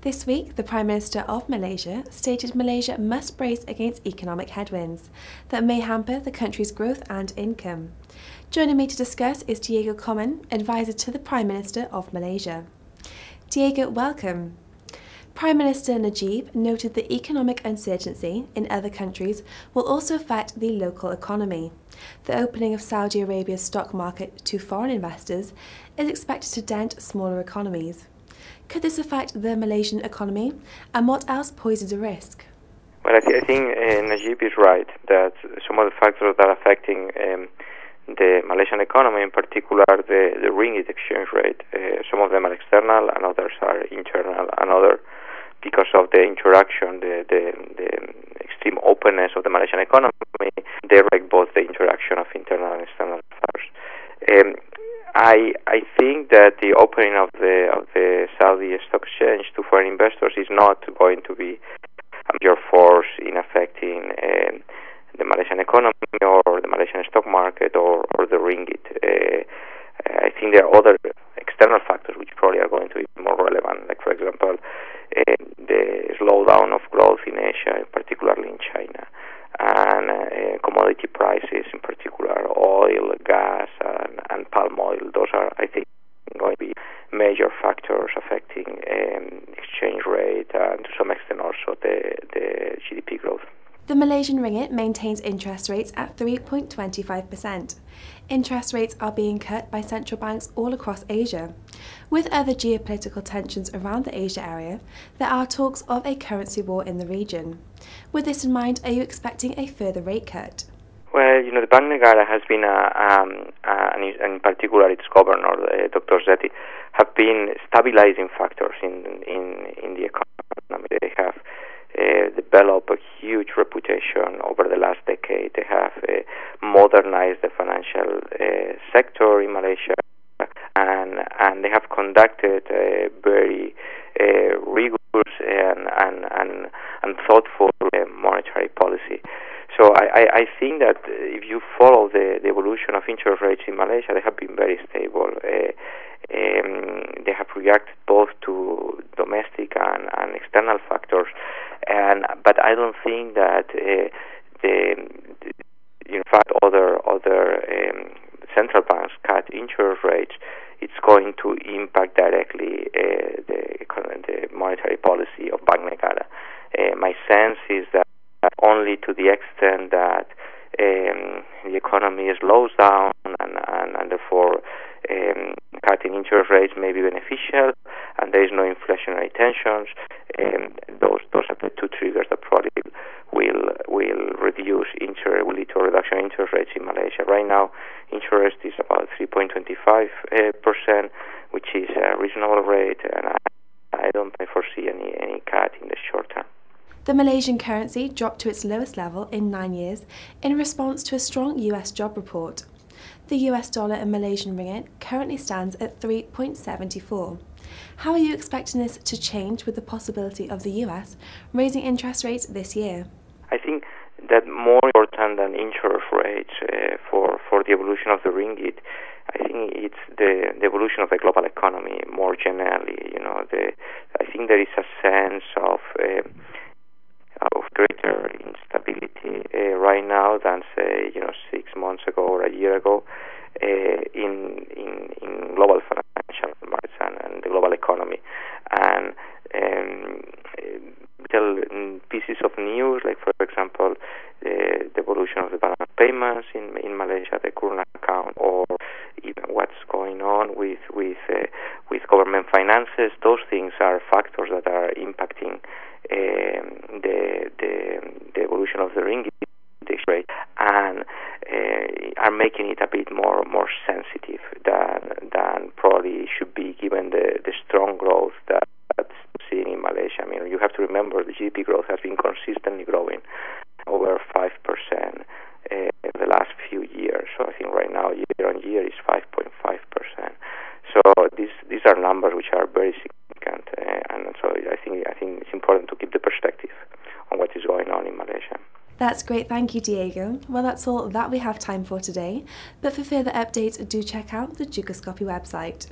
This week, the Prime Minister of Malaysia stated Malaysia must brace against economic headwinds that may hamper the country's growth and income. Joining me to discuss is Deigo Comin, advisor to the Prime Minister of Malaysia. Deigo, welcome. Prime Minister Najib noted the economic uncertainty in other countries will also affect the local economy. The opening of Saudi Arabia's stock market to foreign investors is expected to dent smaller economies. Could this affect the Malaysian economy, and what else poses a risk? Well, I think Najib is right that some of the factors that are affecting the Malaysian economy, in particular the ringgit exchange rate, some of them are external and others are internal, and other because of the interaction, the extreme openness of the Malaysian economy, they affect both the interaction of internal and external factors. I think that the opening of the Saudi stock exchange to foreign investors is not going to be a major force in affecting the Malaysian economy or the Malaysian stock market or the ringgit. I think there are other external factors which probably are going to be more relevant, like, for example, the slowdown of growth in Asia, particularly in China, and commodity prices, in particular oil, gas, and palm oil. Those are, I think, going to be major factors affecting exchange rate and to some extent also the GDP growth. The Malaysian ringgit maintains interest rates at 3.25%. Interest rates are being cut by central banks all across Asia. With other geopolitical tensions around the Asia area, there are talks of a currency war in the region. With this in mind, are you expecting a further rate cut? Well, the Bank Negara has been, and in particular its governor, Dr. Zeti, have been stabilizing factors in the economy. They have developed a huge reputation over the last decade. They have modernized the financial sector in Malaysia, and they have conducted a very rigorous and thoughtful monetary policy. So I think that if you follow the evolution of interest rates in Malaysia, they have been very stable. They have reacted both to domestic and external factors, but I don't think that in fact other central banks cut interest rates, it's going to impact directly the monetary policy of Bank Negara. My sense is that only to the extent that the economy slows down and therefore cutting interest rates may be beneficial, and there is no inflationary tensions. Those are the two triggers that probably will lead to a reduction in interest rates in Malaysia. Right now, interest is about 3.25%, which is a reasonable rate, and I don't foresee any cut in the short term. The Malaysian currency dropped to its lowest level in 9 years in response to a strong US job report. The US dollar and Malaysian ringgit currently stands at 3.74. How are you expecting this to change with the possibility of the US raising interest rates this year? I think that more important than interest rates for the evolution of the ringgit, I think it's the evolution of the global economy more generally. I think there is a sense of greater instability right now than, say, 6 months ago or a year ago in global financial markets and the global economy. And little pieces of news, like, for example, the evolution of the balance payments in Malaysia, the current account, or even what's going on with government finances. Those things are factors that are impacting the evolution of the ringgit rate and are making it a bit more sensitive than probably should be, given the strong growth that's seen in Malaysia. I mean, you have to remember the GDP growth has been consistently growing over 5% the last few years. So I think right now year on year is 5.5%. So these are numbers which are very significant, and so I think it's important to keep the perspective on what is going on in Malaysia. That's great, thank you, Deigo. Well, that's all that we have time for today, but for further updates, do check out the Jugoscopy website.